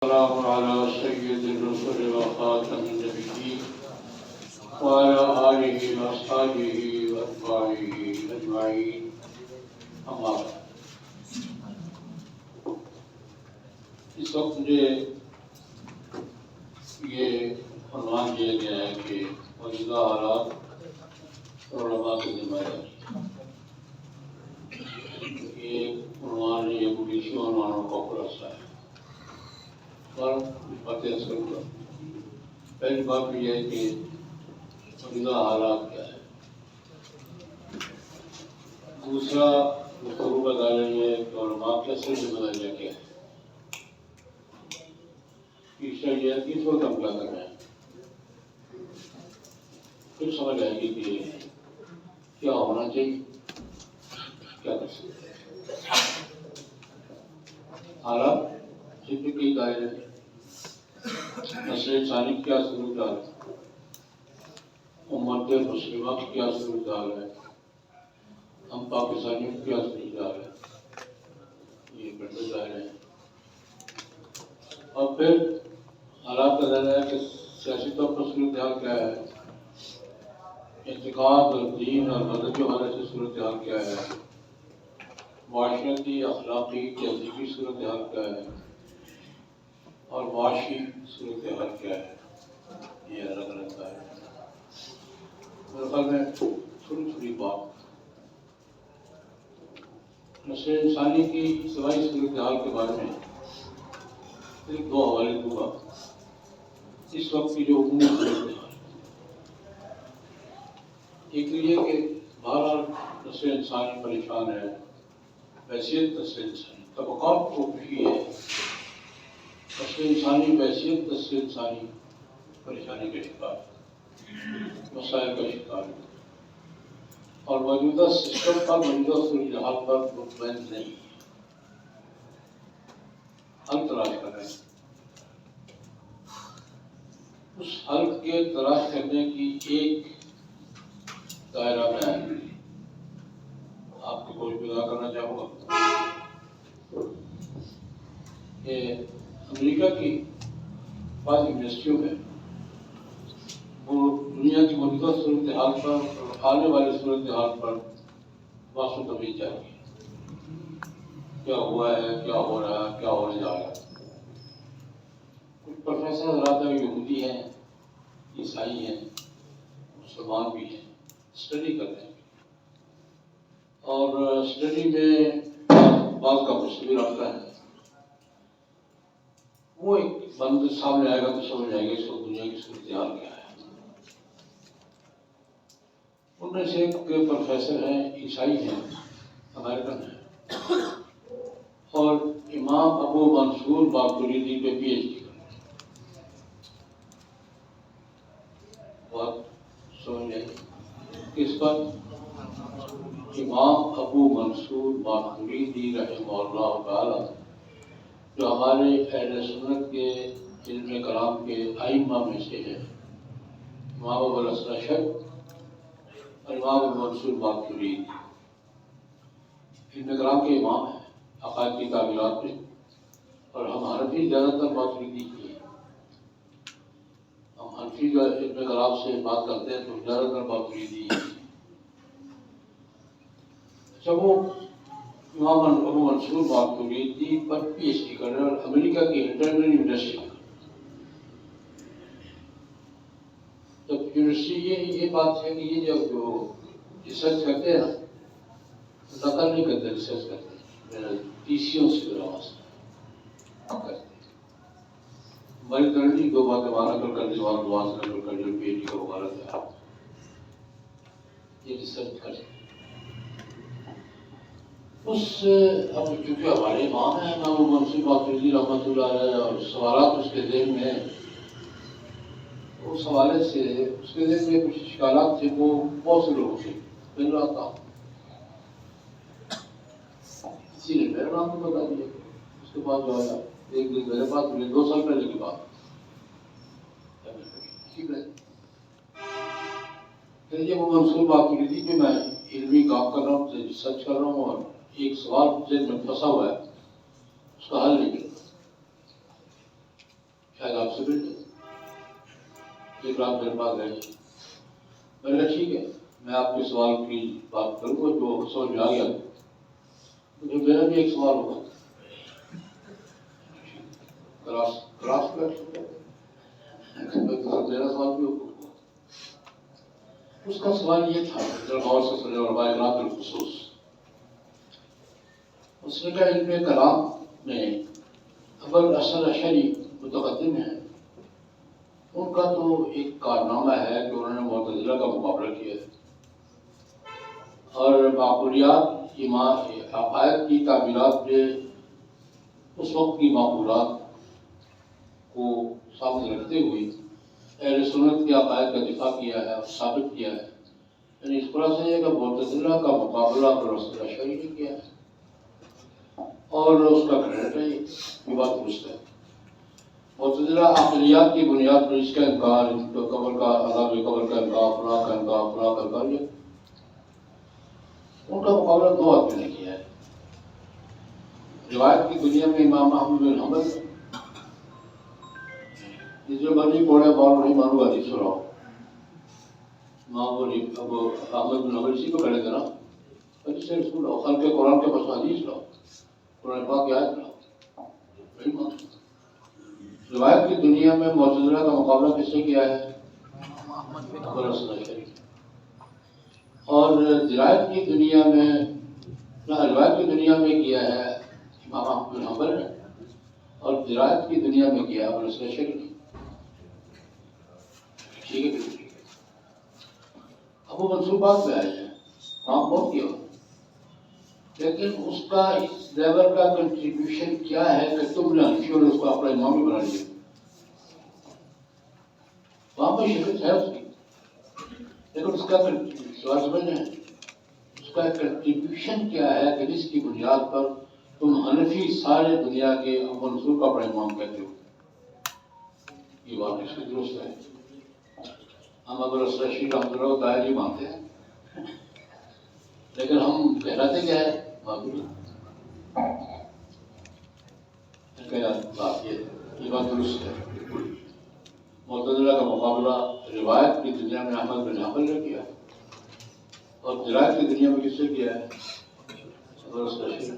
السلام على سيد الرسل وخاتم النبيين وعلى آله وأصحابه وأتباعه أجمعين أما بعد. اس وقت مجھے یہ عنوان دیا گیا ہے کہ موجودہ حالات اور علماء کی ذمہ داری. یہ عنوان یہ پولیسی عنوانوں کا خلاصہ ہے. باتیں کروں گا. پہلی بات یہ ہے کہ موجودہ حالات کیا ہے. دوسرا گفتگو کا دائرہ یہ ہے کہ علماء کی اصل ذمہ داریاں کیا ہے. تیسرا یہ ہے کہ اس وقت ہم کیا کر رہے ہیں. پھر سمجھ آئے گی کہ کیا ہونا چاہیے، کیا کر سکتے ہیں. حالات جن میں کئی دائرے ہیں. نسل انسانی کیا صورتحال ہے، امت مسلمہ کی کیا صورتحال ہے، ہم پاکستانیوں کی کیا صورتحال ہے. یہ بڑے دائرے ہیں. اور پھر حالات کا دائرہ ہے کہ سیاسی طور پر صورتحال کیا ہے، اعتقاد اور دین اور مذہبی حوالے سے صورتحال کیا ہے، معاشرتی اخلاقی تہذیبی صورتحال کیا ہے، اور معاشی صورتحال کیا ہے. یہ الگ الگ ہے. میرے خیال میں چھوٹی چھوٹی بات نسل انسانی کی سوائی صورتحال کے بارے میں صرف دو حوالے دوں گا. اس وقت کی جو عمومی صورتحال، ایک یہ کہ بہرحال نسل انسانی پریشان ہے. حیثیت نسل انسانی طبقات کو خوشی ہے. نسل انسانی بحیثیت نسل انسانی پریشانی کا شکار، مسائل کا شکار ہے. اور موجودہ سسٹم پر، موجودہ صورتحال پر مطمئن نہیں ہے. حل تلاش کر رہے ہیں. اس حل کے تلاش کرنے کی ایک دائرہ میں آپ کو کوئی پیدا کرنا چاہوں گا کہ امریکہ کی بعض یونیورسٹیوں میں وہ دنیا کی موجودہ صورتحال پر اور آنے والی صورتحال پر بحث و تبصرہ چاہیے. کیا ہوا ہے، کیا ہو رہا ہے، کیا ہونے جا رہا ہے. کچھ پروفیسر حضرات یہودی ہیں، عیسائی ہیں، مسلمان بھی ہیں، اسٹڈی کرتے ہیں. اور اسٹڈی میں بات کا مصور رکھتا ہے. وہ ایک بند سامنے آئے گا تو سمجھ آئے گا اس کو دنیا کی صورتحال کیا ہے. ان میں سے ایک پروفیسر ہیں، عیسائی ہیں، امریکن ہیں، اور امام ابو منصور ماتریدی پہ پی ایچ ڈی کرتے ہیں. بات سمجھ آئے کس پر؟ امام ابو منصور ماتریدی رحمہ اللہ تعالی، جو ہمارے اہل سنت کے علم کلام کے ائمہ میں سے ہیں. امام ابو الحسن اشعری اور امام ابو منصور ماتریدی علم کلام کے امام ہیں عقائد کی تعمیرات میں. اور ہم حنفی زیادہ تر ماتریدی کی ہیں. ہم حنفی جو علم کلام سے بات کرتے ہیں تو زیادہ تر ماتریدی ہیں. جب وہ امام ابو منصور ماتریدی پر پی ایچ ڈی کر رہے ہیں اور امریکہ کی انٹرنیشنل یونیورسٹی میں. جب یونیورسٹی یہ بات ہے کہ یہ جب جو ریسرچ کرتے ہیں نا، نقل نہیں کرتے، ریسرچ کرتے ہیں. میرا ٹی سیوں سے میرا واسطہ کرتے ہیں. ہماری ترجیح دو باتیں وہاں نقل کر دی، وہاں دعا سے نقل کر دی، پی ایچ ڈی کا مغالط ہے. یہ ریسرچ کرتے ہیں. اس اب چونکہ ہمارے امام ہیں امام ابو منصور ماتریدی رحمۃ اللہ علیہ، اور سوالات اس کے ذہن میں ہیں. اس حوالے سے اس کے ذہن میں کچھ اشکالات تھے، وہ بہت سے لوگوں سے مل رہا تھا. اسی نے میرا نام تو بتا دیا. اس کے بعد جو ہے ایک دن میرے پاس ملے، 2 سال پہلے کی بات. ٹھیک ہے، پھر یہ وہ منصور ماتریدی پہ میں علمی کام کر رہا ہوں، ریسرچ کر رہا ہوں، اور ایک سوال ذہن میں پھنسا ہوا ہے، اس کا حل نہیں ملتا. شاید آپ سے مل جائے. ایک رات میرے پاس گئے. میں نے کہا ٹھیک ہے میں آپ کے سوال کی بات کروں گا جو سمجھ میں آ گیا مجھے میرا بھی ایک سوال ہوگا. کراس میرا سوال بھی ہوگا. اس کا سوال یہ تھا غور سے سنے اور باغات بالخصوص. اس نے کہا علم کلام میں ابو الحسن اشعری متقدم ہیں. ان کا تو ایک کارنامہ ہے کہ انہوں نے معتزلہ کا مقابلہ کیا ہے اور معقولیات عقائد کی تعبیرات میں اس وقت کی معقولات کو سامنے رکھتے ہوئے اہل سنت کے عقائد کا دفاع کیا ہے اور ثابت کیا ہے. یعنی اس طرح سے کہ معتزلہ کا مقابلہ ابو الحسن اشعری نے کیا ہے اور اس کا کریڈٹ ہے. یہ بات درست ہے. معتزلہ عقلیات کی بنیاد پر اس کا انکار قبر کا عذاب قبر کا انکار فلاں کا انکار فلاں کا انکار یہ ان کا مقابلہ دو آدمی نے کیا ہے. روایت کی دنیا میں امام احمد بن حنبل جس جو مرضی پڑھے بار نہیں مانو گا حدیث سناؤ. اب احمد بن حنبل اسی کو کہنے تھے نا حدیث رسول خلق کے قرآن کے پاس حدیث لاؤ قرآن پاک کی آیت لاؤ نہیں مانو. روایت کی دنیا میں معتزلہ کا مقابلہ کس سے کیا ہے؟ ابو الحسن اشعری. اور روایت کی دنیا میں کیا ہے امام احمد بن حنبل نے اور روایت کی دنیا میں کیا ہے ابو الحسن اشعری نے. ٹھیک ہے. ابو منصور بات میں آئے ہیں کام بہت کیا لیکن اس کا اس لیول کا کنٹریبیوشن کیا ہے کہ تم نے انفیور اس کو اپنا امام بھی بنا لیا. وہاں پہ شرکت ہے اس کی لیکن اس کا سوال سمجھ ہے اس کا کنٹریبیوشن کیا ہے کہ جس کی بنیاد پر تم حنفی سارے دنیا کے ابو منصور کا اپنا امام کہتے ہو. یہ بات اس کی درست ہے. ہم ابو الحسن اشعری رحمۃ اللہ کو دائری مانتے ہیں لیکن ہم کہلاتے کیا ہے معقول. یہ بات درست ہے. معتزلہ کا مقابلہ روایت کی دنیا میں احمد بن حنبل نے کیا اور روایت کی دنیا میں کس سے کیا ہے ابو الحسن اشعری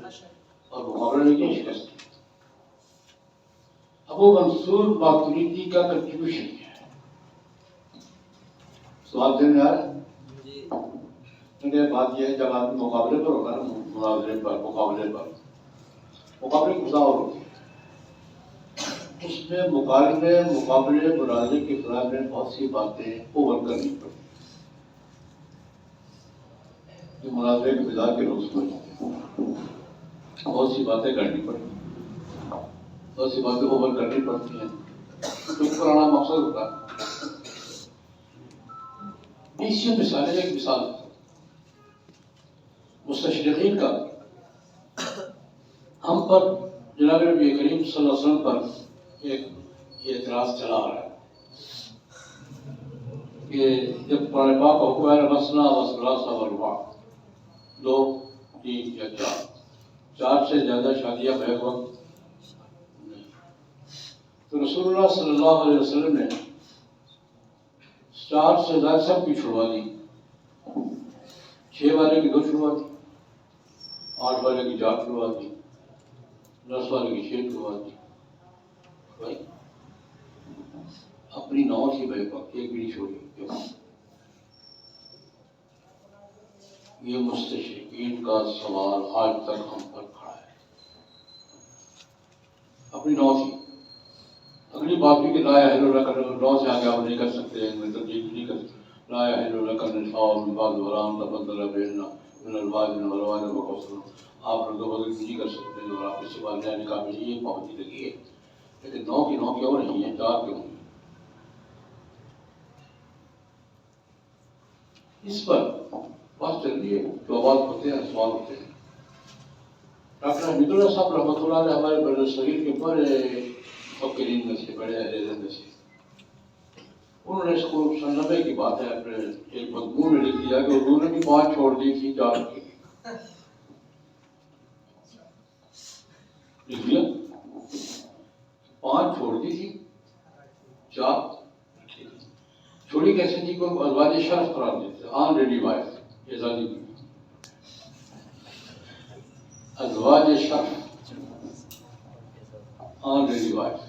اور مقابلہ نے کیا شکست. ابو منصور ماتریدی کا کنٹریبیوشن کیا ہے. سوال دن میں آ رہا ہے. بات یہ ہے جب آدمی مقابلے پر ہوگا نا مناظرے پر مقابلے کی اور ہوتی ہے اس میں مقابلے مناظرے کے دوران میں بہت سی باتیں اوور کرنی پڑتی جو مناظرے کے مزاج کے لوگ سمجھتے ہیں. بہت سی باتیں کرنی پڑتی بہت سی باتیں اوور کرنی پڑتی ہیں. کچھ پرانا مقصد ہوتا ہے. اسی مثال ایک مثال مستشرقین کا ہم پر جناب نبی کریم صلی اللہ علیہ وسلم پر ایک اعتراض چلا آ رہا ہے کہ جب قرآن پاک کا حکم ہے مسنا وثلاث ورباع 2 3 یا 4 سے زیادہ شادیاں بیک وقت نہیں تو رسول اللہ صلی اللہ علیہ وسلم نے 4 سے زیادہ سب کی چھڑوا دی. 6 والے کی 2 چھڑوا دی 8 والے کی 4 چھڑوا دی 10 والے کی 6 چھڑوا دی. بھائی اپنی 9 کی بیک وقت ایک بھی چھوڑی. یہ مستشرقین کا سوال آج تک ہم پر کھڑا ہے. اپنی 9 کی اگلی بات بھی کہ لا الہ الا اللہ کا 9 سے آگے آپ نہیں کر سکتے میں تبدیل نہیں کر سکتے. لا الہ الا اللہ کا نشاء من بعد ورام تبدل بیننا من الواد والواد وقصر آپ لوگ بدل نہیں کر سکتے اور آپ اس سے بعد نیا نکاح میں یہ پابندی لگی ہے لیکن 9 کی 9 کیوں نہیں ہے 4 کیوں نہیں. اس پر بات چل رہی ہے جو آواز ہوتے ہیں سوال ہوتے ہیں. ڈاکٹر حمید اللہ صاحب رحمۃ اللہ علیہ ہمارے بر صغیر کے بڑے فقیرین میں سے بڑے اہل علم میں سے انہوں نے اس کو 96 کی بات ہے اپنے ایک مضمون میں لکھ دیا کہ اردو نے بھی 5 چھوڑ دی تھی 4 کی لکھ دیا 5 چھوڑ دی تھی چار چھوڑی کیسے جی کو ازواج شرف قرار دیتے آن ریڈی وائف اعزازی بیوی ازواج شرف آن ریڈی وائف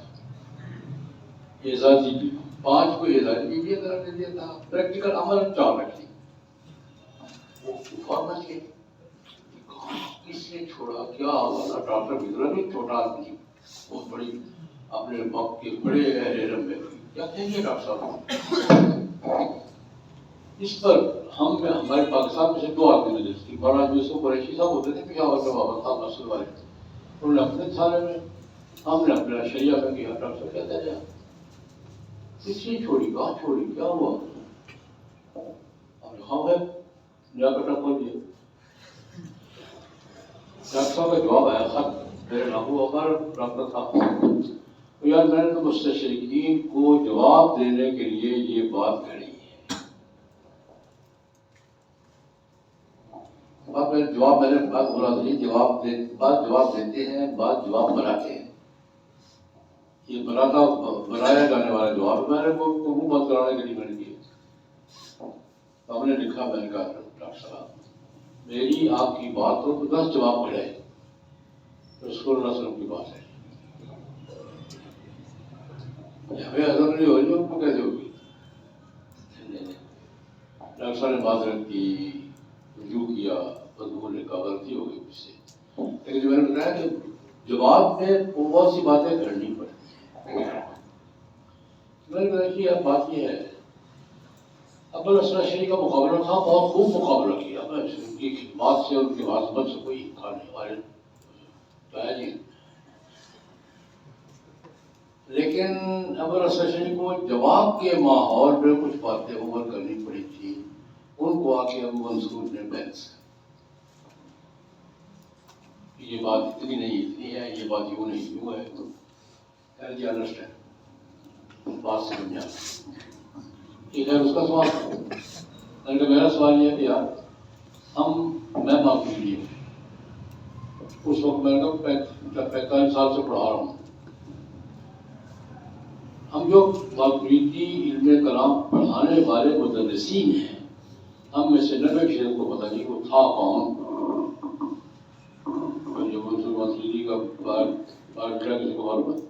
اعزازی بیوی پانچ کو اعزازی بیوی قرار دے دیا تھا پریکٹیکل عمل چار رکھ لی فارمس کے کس نے چھوڑا کیا ہوا ڈاکٹر بھیترا بھی چھوٹا آدمی بہت بڑی اپنے وقت کے بڑے اہل علم میں کیا کہیں گے ڈاکٹر صاحب اس پر ہم ہمارے پاکستان میں سے دو آدمی نے تھی مولانا یوسف قریشی صاحب ہوتے تھے پشاور میں بابا صاحب نصر والے انہوں نے اپنے سارے میں ہم نے اپنا شریعہ میں کیا ڈاکٹر صاحب کہتے ہیں کس نے چھوڑی کہاں چھوڑی کیا ہوا ہم ہے نیا بیٹا کھول دیا ڈاکٹر صاحب کا جواب آیا خط میرے نامو عمر ڈاکٹر صاحب یار میں نے تو مستشرقین کو جواب دینے کے لیے یہ بات کہی ہے جواب میں نے بات بولا تھا بعض جواب دیتے ہیں بعض جواب بناتے ہیں یہ بنایا جانے والا جواب میں نے منہ بند کرانے کے لیے میں نے کیا ہم نے لکھا میں نے کہا ڈاکٹر صاحب میری آپ کی بات ہو تو 10 جواب ملے رسول اللہ صلی اللہ علیہ وسلم کی بات ہے ہمیں حضرت نہیں ہو رہی ان کو کیسے ہوگی ڈاکٹر صاحب نے معذرت کی رجوع کیا بدبو نے کہا غلطی ہو گئی مجھ سے لیکن جو میں نے بتایا کہ جواب میں بہت سی باتیں کرنی پڑتی ہیں میں نے کہا کہ اب بات یہ ہے ابل اسرا شریف کا مقابلہ تھا بہت خوب مقابلہ کیا میں ان کی خدمات سے ان کی عظمت سے کوئی کھانے والے پایا نہیں لیکن ابل اسرا شریف کو جواب کے ماحول میں کچھ باتیں عمر کرنی پڑی تھی ان کو آ کے ابو منصور نے بحث یہ بات اتنی نہیں اتنی ہے یہ بات یوں نہیں یوں ہے جی انڈرسٹینڈ بات سمجھا ٹھیک ہے اس کا سوال میں نے میرا سوال یہ ہے کہ یار میں معافی لیے اس وقت میں نے 45 سال سے پڑھا رہا ہوں ہم جو باقریتی علم کلام پڑھانے والے مدرسین ہیں ہم میں سے 90% کو پتہ نہیں وہ تھا کون جو منصور مسیحی کا بارٹرا کسی کو معلوم ہے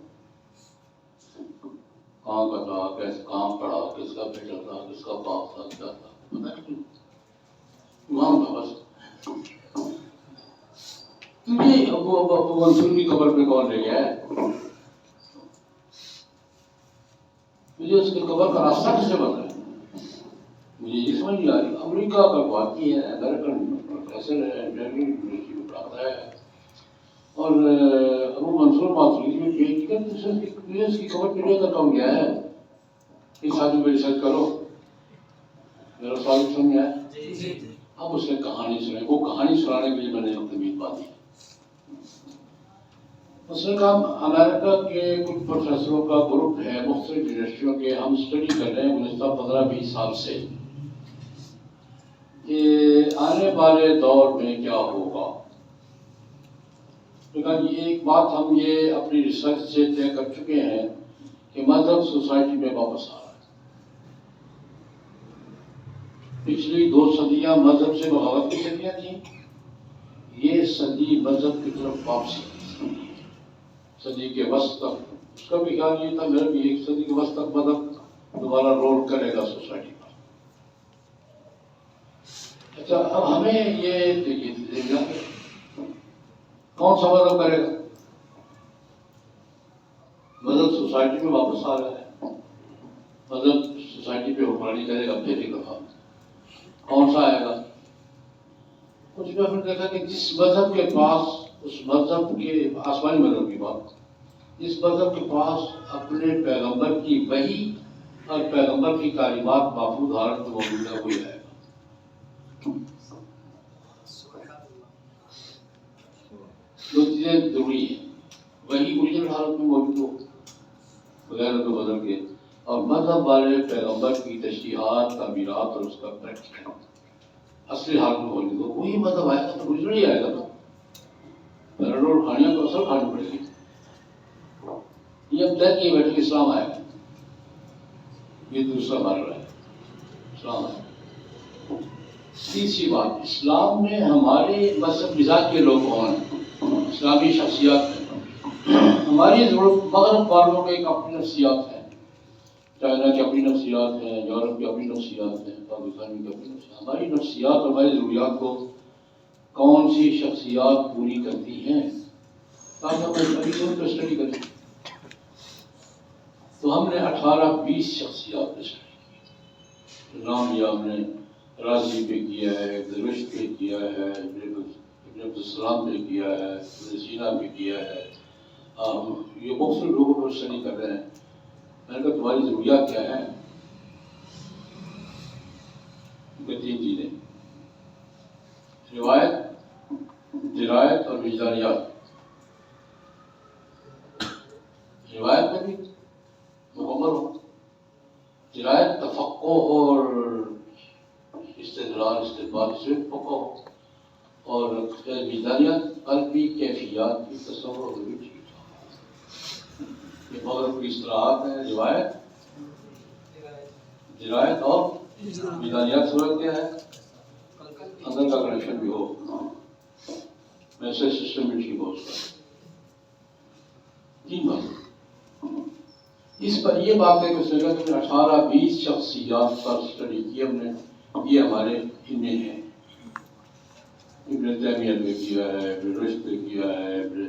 کہاں کا تھا کیسے کہاں پڑھا کس کا بیٹا تھا کس کا باپ تھا کیا تھا پتہ نہیں امام تھا بس تجھے ابو منصور کی قبر پہ کون لے گیا ہے مجھے اس کی قبر کا راستہ کس سے بتا ہے مجھے یہ سمجھ نہیں آ رہی امریکہ کا واقعی ہے امریکن پروفیسر ہے ڈیلی یونیورسٹی میں پڑھاتا ہے اور ابو منصور ماتریدی میں PhD کرتے اس کی خبر پہ لے کر کم گیا ہے اس آدمی پہ ریسرچ کرو میرا سوال سمجھ آیا اب اس نے کہانی سنائی وہ کہانی سنانے کے لیے میں نے تمیز بات دی اس نے کہا امریکہ کے کچھ پروفیسروں کا گروپ ہے مختلف یونیورسٹیوں کے ہم اسٹڈی کر رہے ہیں گزشتہ 15-20 سال سے کہ آنے والے دور میں کیا ہوگا یہ ایک بات ہم یہ اپنی ریسرچ سے طے کر چکے ہیں کہ مذہب سوسائٹی میں واپس آ رہا ہے پچھلی 2 صدیاں مذہب سے بغاوت کی صدیاں تھیں یہ صدی مذہب کی طرف واپسی کی صدی کے وسط تک اس کا بھی خیال یہ تھا میرا بھی 1 صدی کے وسط تک مذہب دوبارہ رول کرے گا سوسائٹی پر اچھا اب ہمیں یہ کون سا مذہب کرے گا مذہب سوسائٹی میں واپس آ رہا ہے مذہب سوسائٹی پہ حکمرانی کرے گا پھر ایک دفعہ کون سا آئے گا کچھ میں نے دیکھا کہ جس مذہب کے پاس اس مذہب کے آسمانی مذہب کی بات جس مذہب کے پاس اپنے پیغمبر کی وحی اور پیغمبر کی تعلیمات محفوظ حالت میں موجود ہے وہی آئے گا دو چیزیں ضروری ہیں وہی اوریجنل حالت میں موجود ہو بغیر تو بدل کے اور مذہب والے پیغمبر کی تشریحات تعمیرات اور اس کا پریکٹیکل اصلی حالت میں موجود ہو وہی مذہب آئے گا تو اوریجنل ہی آئے گا نا پیراڈول کھانیاں تو اصل کھانی پڑے گی یہ اب طے کیے بیٹھے اسلام آئے گا یہ دوسرا مرحلہ ہے اسلام ہے۔ تیسری بات، اسلام میں ہمارے مذہب مزاج کے لوگ کون ہیں؟ اسلامی شخصیات ہیں۔ ہماری مغرب والوں کے ایک اپنی نفسیات ہیں، چائنا کی اپنی نفسیات ہیں، یورپ کی اپنی نفسیات ہیں، پاکستان کی اپنی نفسیات۔ ہماری نفسیات، ہماری ضروریات کو کون سی شخصیات پوری کرتی ہیں، تاکہ ہم ان کو اسٹڈی کریں۔ تو ہم نے 18-20 شخصیات اسٹڈی کی۔ نام لیا ہم نے، رازی پہ کیا ہے، درویش پہ کیا ہے، ابن عبدالسلام پہ کیا ہے، ابن سینا پہ کیا ہے۔ یہ بہت سے لوگوں پر اسٹڈی کر رہے ہیں۔ میں نے کہا تمہاری ضروریات کیا ہیں؟ تین چیزیں: روایت، درایت اور وجدانیات۔ روایت میں بھی مکمل ہو، درایت تفقع اور استدلال استدلال سے پکا ہو، اور وجدانیات قلبی کیفیات کی تصور اور بھی ٹھیک ہو۔ یہ مغرب کی اصطلاحات ہیں: روایت، درایت اور وجدانیات۔ صورت کیا ہے؟ اندر کا کنیکشن بھی ہو، میسج سسٹم بھی ٹھیک ہو اس کا۔ تین بات اس پر یہ بات ہے کہ اس نے 18-20 شخصیات پر اسٹڈی کی ہم نے، یہ ہمارے ان میں ہے۔ ابن تیمیہ پہ کیا ہے، ابن رشد پہ کیا ہے، ابن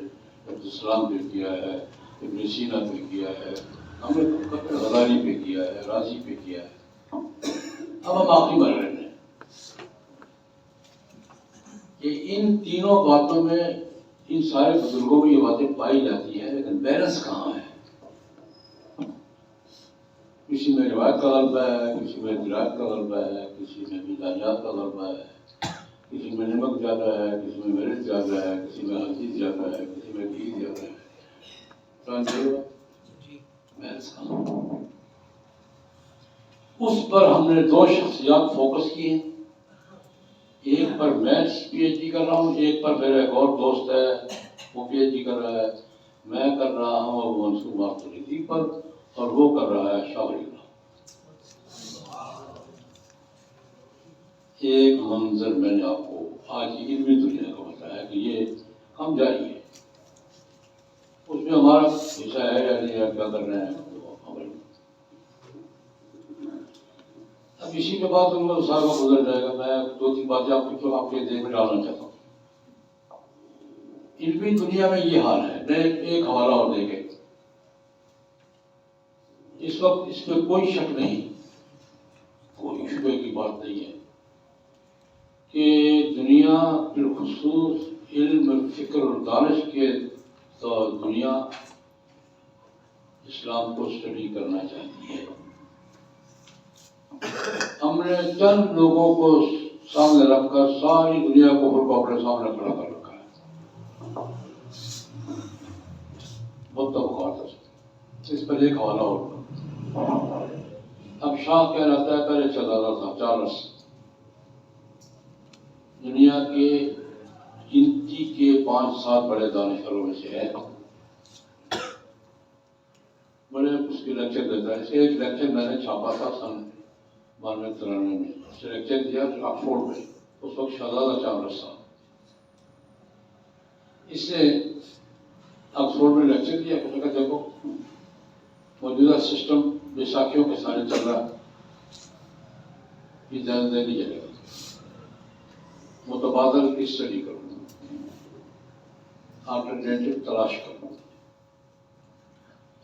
عبدالسلام پہ کیا ہے، ابن سینا پہ کیا ہے، ہم نے غزالی پہ کیا ہے، رازی پہ کیا ہے۔ اب ہم آخری مرحلے میں کہ ان تینوں باتوں میں، ان سارے بزرگوں میں یہ باتیں پائی جاتی ہیں، لیکن بیلنس کہاں ہے؟ کسی میں روایت کا غلبہ ہے، کسی میں درایت کا غلبہ ہے، کسی میں وجدانیات کا غلبہ ہے، کسی میں نمک زیادہ ہے، کسی میں مرچ زیادہ ہے، کسی میں ہلدی زیادہ ہے، کسی میں گھی زیادہ ہے۔ اس پر ہم نے 2 شخصیات فوکس کی ہیں۔ ایک پر میں پی ایچ ڈی کر رہا ہوں، ایک پر میرا ایک اور دوست ہے وہ پی ایچ ڈی کر رہا ہے، میں کر رہا ہوں اور منصور ماتریدی پر، اور وہ کر رہا ہے شاوری کا۔ ایک منظر میں نے آپ کو آج کی علمی دنیا کا بتایا کہ یہ ہم جاری ہے، اس میں ہمارا حصہ ہے یا نہیں ہے، کیا کر رہے ہیں۔ اب اسی کے بعد سال کا گزر جائے گا، میں 2-3 باتیں آپ کو آپ کے ذہن میں ڈالنا چاہتا ہوں۔ علمی دنیا میں یہ حال ہے۔ میں ایک حوالہ اور دیکھیں، اس وقت اس میں کوئی شک نہیں، کوئی شبے کی بات نہیں ہے کہ دنیا بالخصوص علم، فکر اور دانش کے دنیا اسلام کو اسٹڈی کرنا چاہتی ہے۔ ہم نے چند لوگوں کو سامنے رکھ کر ساری دنیا کو اپنے سامنے کھڑا کر رکھا ہے، بہت طبقات ہے۔ اس پر ایک حوالہ ہوگا۔ اب شاہ کہہ رہتا ہے پہلے چلاتا تھا چارلس، دنیا کے گنتی کے 5-7 بڑے دانشوروں میں سے ہے، بڑے اس کے لیکچر دیتا ہے۔ ایک لیکچر میں نے چھاپا تھا سن 92-93 میں، اس نے لیکچر دیا آکسفورڈ میں، اس وقت شہزادہ چارلس تھا۔ اس نے آکسفورڈ میں لیکچر دیا کہ دیکھو موجودہ سسٹم بیساکھیوں کے سارے چل رہا ہے، یہ زیادہ دیر نہیں چلے گا، متبادل کی اسٹڈی کرو، آلٹرنیٹو تلاش کرو،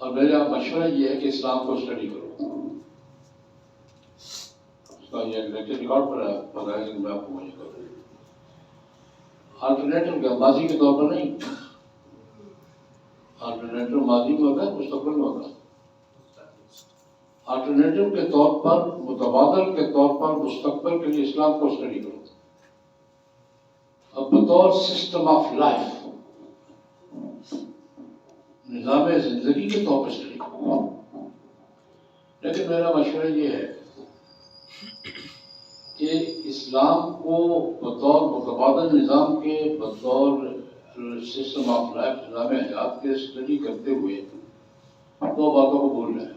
اور میرا مشورہ یہ ہے کہ اسلام کو اسٹڈی کرو۔ اس کا یہ لیکچر ریکارڈ پر ہے، بتایا کہ میں آپ کو وہی کروں۔ آلٹرنیٹو کیا؟ ماضی کے طور پر نہیں، آلٹرنیٹو ماضی میں ہوتا ہے، مستقبل میں ہوتا ہے۔ آلٹرنیٹو کے طور پر، متبادل کے طور پر مستقبل کے لیے اسلام کو اسٹڈی کرو، اب بطور سسٹم آف لائف، نظام زندگی کے طور پر اسٹڈی کرو۔ لیکن میرا مشورہ یہ ہے کہ اسلام کو بطور متبادل نظام کے، بطور سسٹم آف لائف، نظام حیات کے اسٹڈی کرتے ہوئے 2 باتوں کو بھول جائیں۔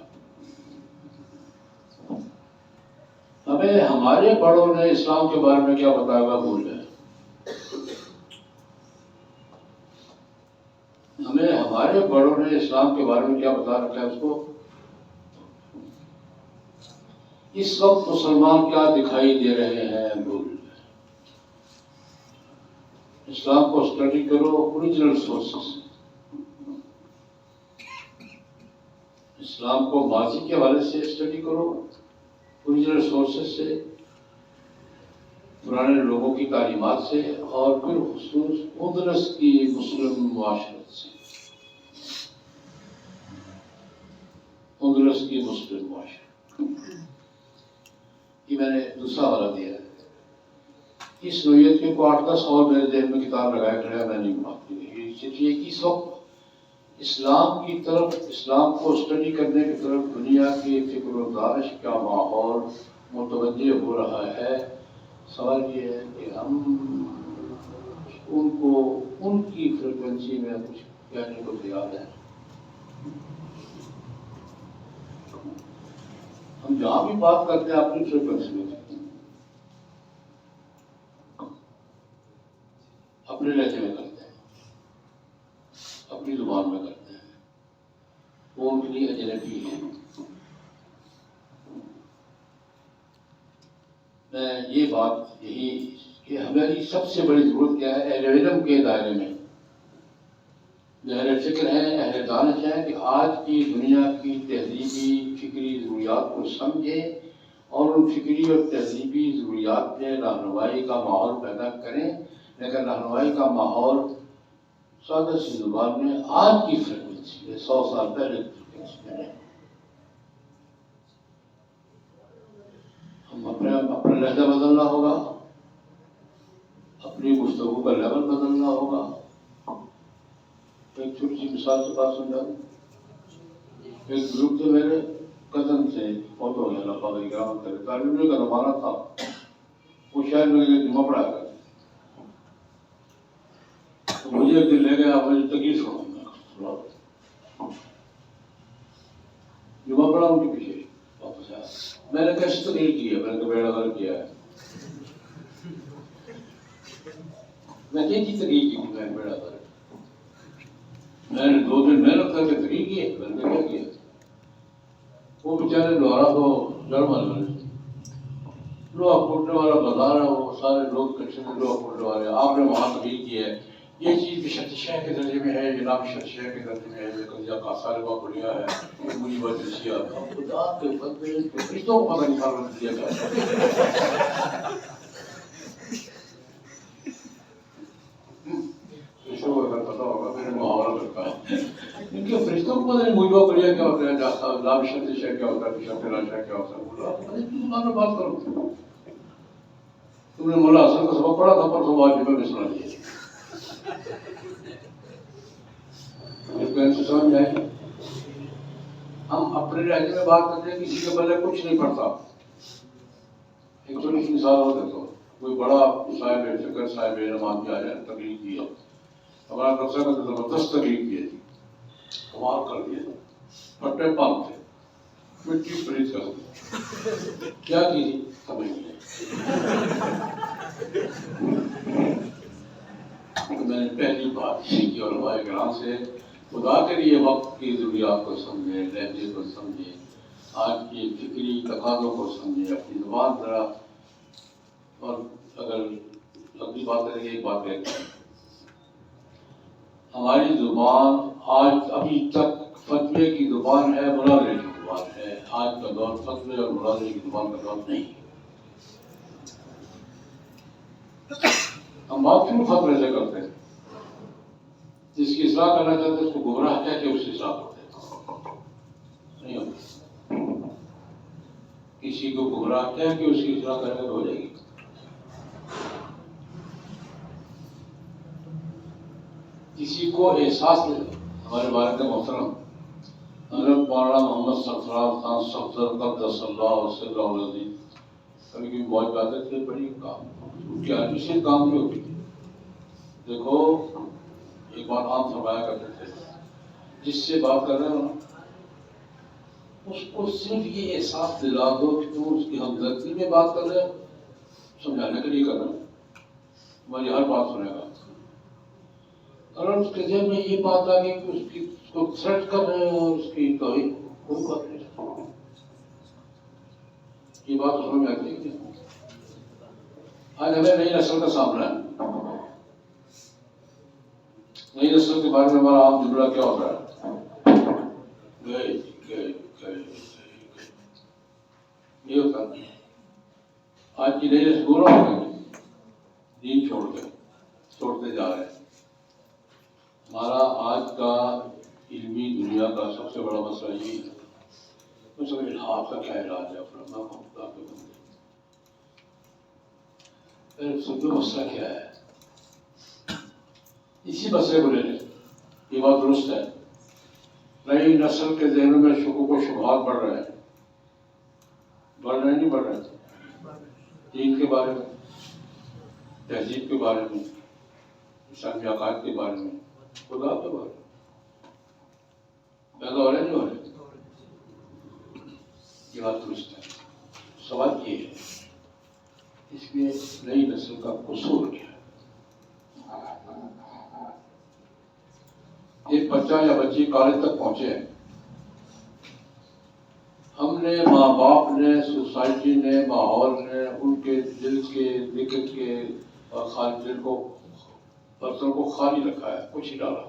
ہمیں ہمارے بڑوں نے اسلام کے بارے میں کیا بتایا ہوا بھول گئے. ہمیں ہمارے بڑوں نے اسلام کے بارے میں کیا بتا رکھا ہے اس کو. اس وقت مسلمان کیا دکھائی دے رہے ہیں بھول گئے. اسلام کو اسٹڈی کرو اوریجنل سورسز. اسلام کو ماضی کے حوالے سے اسٹڈی کرو اوریجنل سورسز سے، پرانے لوگوں کی تعلیمات سے، اور پھر خصوص اندلس کی مسلم معاشرت سے. اندلس کی مسلم معاشرت یہ میں نے دوسرا والا دیا ہے. اس نوعیت کے کو 8-10 اور میرے ذہن میں کتاب لگایا کھڑا ہے، میں نہیں بات کی. اس وقت اسلام کی طرف، اسلام کو اسٹڈی کرنے کی طرف دنیا کی فکر و دانش کا ماحول متوجہ ہو رہا ہے. سوال یہ ہے کہ ہم ان کو ان کی فریکوینسی میں کچھ کہنے کو تیار ہیں. ہم جہاں بھی بات کرتے ہیں اپنی فریکوینسی میں کرتے ہیں، اپنے لہجے میں کرتے ہیں، اپنی زبان میں کرتے ہیں. وہ ان کے لیے اجنبی ہے. میں یہ بات یہی کہ ہماری سب سے بڑی ضرورت کیا ہے اہل علم کے دائرے میں، جو اہل فکر ہیں، اہل دانش ہیں، کہ آج کی دنیا کی تہذیبی فکری ضروریات کو سمجھیں اور ان فکری اور تہذیبی ضروریات میں رہنمائی کا ماحول پیدا کریں. لیکن رہنمائی کا ماحول سادہ سی زبان میں آج کی فریکوینسی میں 100 سال پہلے کی فریکوینسی میں نہیں. ہم اپنا لہجہ بدلنا ہوگا، اپنی گفتگو کا لیول بدلنا ہوگا. ایک چھوٹی سی مثال سے بات سمجھا دوں. ایک گروپ تھے میرے کزن سے، بہت ہو گیا اللہ پاک کرام کرے، تعلیم کا زمانہ تھا. وہ شہر میں جمعہ پڑھا کر تو مجھے ایک دن لے گیا، مجھے تقریر سنا، جمعہ پڑھا ان کے پیچھے واپس آیا. میں نے کیسی تقریر کی ہے؟ میں نے بیڑا غرق کیا ہے. میں یہ کی تقریر کی تھی، میں نے بیڑا غرق. میں نے 2 دن محنت کر کے تقریر کی ہے. میں نے کیا کیا؟ وہ بیچارے لوہارا تو جرمن میں لوہا کوٹنے والا بازار ہے، وہ سارے لوگ کچھ لوہا کوٹنے والے. آپ نے وہاں تقریر کی ہے، یہ چیز بھی شرط شہ کے درجے میں ہے، یہ نام شرط شہ کے درجے میں ہے، یہ قضیہ کا سالبہ بڑھیا ہے، یہ مجھے بہت اچھی آتا ہے. خدا کے بندے فرشتوں کو پتہ نہیں سارا دیا کیا فرشتوں کو اگر پتہ ہوگا پھر محاورہ کرتا ہے. ان کے فرشتوں کو پتہ نہیں مجھے بڑھیا کیا ہوتا ہے، نام شرط شہ کیا ہوتا ہے، شرط شہ کیا ہوتا ہے. تم میں بات کرو، تم نے مولا حسن کا سبق پڑھا تھا پرسوں واجب میں سنا دیا. سمجھ میں آئی. ہم اپنے لہجے میں بات کرتے ہیں، کسی کے بلے کچھ نہیں پڑتا. ایک چھوٹی سی مثال ہو دیتا ہوں. کوئی بڑا صاحب فکر صاحب علم آدمی آ جائے، تقریر کی ہے، ہمارا نقصہ کا زبردست تقریر کی ہے، کمال کر دیا، پٹے پاک تھے، مٹی فریز کر دی. کیا کی سمجھ نہیں. میں نے پہلی بات سیکھی علماء کرام سے، خدا کے لیے وقت کی ضروریات کو سمجھیں، لہجے کو سمجھیں، آج کی فکری تقاضوں کو سمجھیں، اپنی زبان ذرا. اور اگر اگلی بات کریں گے، ایک بات کہتے ہیں، ہماری زبان آج ابھی تک فتوے کی زبان ہے، مناظرے کی زبان ہے. آج کا دور فتوے اور مناظرے کی زبان کا دور نہیں. ہم بات کیوں فتوے سے کرتے ہیں؟ جس کی اصلاح کرنا چاہتے ہیں اس کو گمراہ کہہ کے اس کی اصلاح کرتے ہیں. نہیں ہوتی. کسی کو گمراہ کہہ کے اس کی اصلاح کرنے تو ہو جائے گی. کسی کو احساس دے. ہمارے والد محترم حضرت مولانا محمد سرفراز خان صفدر قدس اللہ وسلم العظیم کبھی کبھی موج پاتے تھے، بڑی کام کیا کسی کام نہیں ہوتی. دیکھو ایک بات عام فرمایا کرتے تھے، جس سے بات کر رہے ہو اس کو صرف یہ احساس دلا دو کہ تم اس کی ہمدردی میں بات کر رہے ہو، سمجھانے کے لیے کر رہے ہو، تمہاری ہر بات سنے گا. اگر اس کے ذہن میں یہ بات آ گئی کہ اس کو تھریٹ کر رہے ہیں اور اس کی توہین، کوئی بات نہیں. یہ بات سمجھ میں آتی ہے. آج ہمیں نئی نسل کا سامنا ہے. نئی نسل کے بارے میں ہمارا عام جملہ کیا ہوتا ہے؟ یہ ہوتا ہے. آج کی نئی نسل گورا ہو گئی، دین چھوڑتے جا رہے ہیں. ہمارا آج کا علمی دنیا کا سب سے بڑا مسئلہ یہی ہے. الحاد کا کیا علاج ہے؟ فرما خدا کے بندے، سب مسئلہ کیا ہے؟ اسی مسئلے کو لے لیں. یہ بات درست ہے، نئی نسل کے ذہنوں میں شکوک و شبہات بڑھ رہے ہیں. نہیں بڑھ رہے دین کے بارے میں، تہذیب کے بارے میں، اسلامی عقائد کے بارے میں، خدا کے بارے میں پیدا ہو رہے نہیں ہو رہے. یہ بات درست ہے. سوال یہ ہے اس میں نئی نسل کا قصور کیا ہے؟ ایک بچہ یا بچی کالج تک پہنچے ہیں، ہم نے، ماں باپ نے، سوسائٹی نے، ماحول نے ان کے دل کے اور خالی دل کو، برتن کو خالی رکھا ہے، کچھ ہی ڈالا.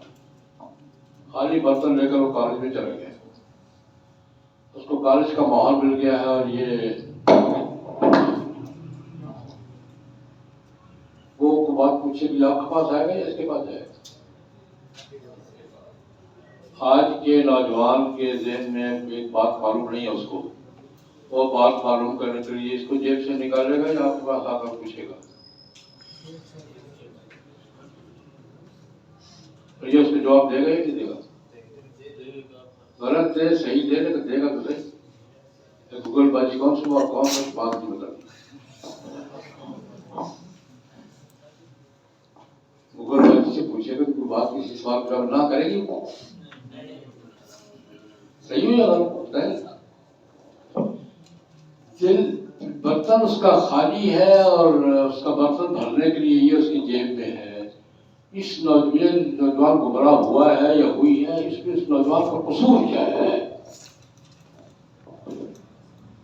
خالی برتن لے کر وہ کالج میں چلے گئے. اس کو کالج کا ماحول مل گیا ہے اور یہ وہ بات پوچھے کہ آپ کے پاس آئے گا یا اس کے پاس جائے گا؟ آج کے نوجوان کے ذہن میں ایک بات معلوم نہیں ہے اس کو. وہ بات معلوم کرنے کے لیے اس کو جیب سے نکالے گا یا آپ کے پاس آ کر پوچھے گا؟ یہ اس کو جواب دے گا یا نہیں دے گا؟ غلط دے، صحیح دے گا، دے گا تو صحیح. گوگل بازی کون سی بات نہیں بتاتی. گوگل بازی سے پوچھے گا تو کوئی بات کسی سوال کا نہ کرے گی، صحیح ہو یا غلط ہے. دل برتن اس کا خالی ہے اور اس کا برتن بھرنے کے لیے یہ اس کی جیب میں ہے. اس نوجوان گمراہ ہوا ہے یا ہوئی ہے، اس میں اس نوجوان کا قصور کیا ہے؟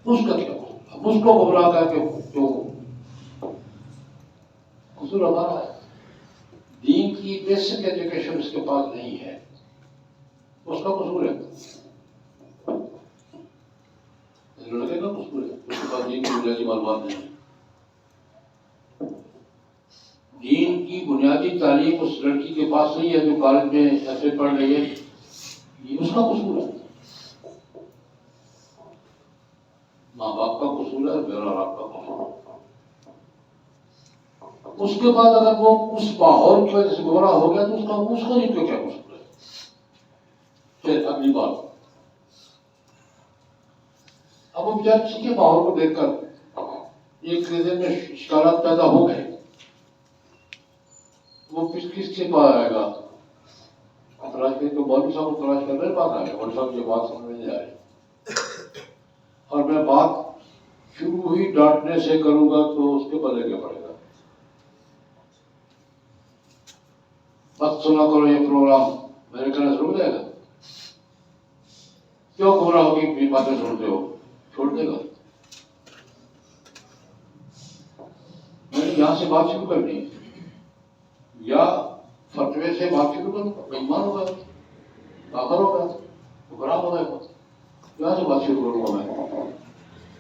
اس کا کیا قصور؟ اس کو گمراہ کر کے کیوں؟ قصور ہمارا ہے. دین کی بیسک ایجوکیشن اس کے پاس نہیں ہے، اس کا قصور ہے. لڑکے کا قصور ہے، اس کے پاس دین کی بنیادی معلومات نہیں ہے. دین کی بنیادی تعلیم اس لڑکی کے پاس نہیں ہے جو کالج میں ایسے پڑھ رہی ہے، یہ اس کا قصور ہے. ماں باپ کا قصور ہے، میرا اور آپ کا قصور ہے. اس کے بعد اگر وہ اس ماحول کی وجہ سے گمراہ ہو گیا تو اس کا نہیں تو کیا قصور ہے؟ پھر اگلی بات، اب وہ بیچارے اسی کے ماحول کو دیکھ کر ایک ذہن میں اشکالات پیدا ہو گئے. وہ کس سے پا آئے گا؟ تلاش کر تو مولوی صاحب کو تلاش کرنے بات آ گیا. مولوی صاحب یہ بات سمجھ میں نہیں آ رہی اور میں بات شروع ہی ڈانٹنے سے کروں گا تو اس کے بدلے کیا پڑے گا؟ بس سنا کرو یہ پروگرام میرے کہنے سے رک جائے گا؟ کیوں گمراہ ہوگی باتیں سنتے ہو؟ چھوڑ دے گا. میں نے یہاں سے بات شروع کرنی ہے یا فتوے سے بات شروع کروں؟ بےمان ہوگا، کافر ہوگا، گمراہ ہوگا. یہاں سے بات شروع کروں گا میں،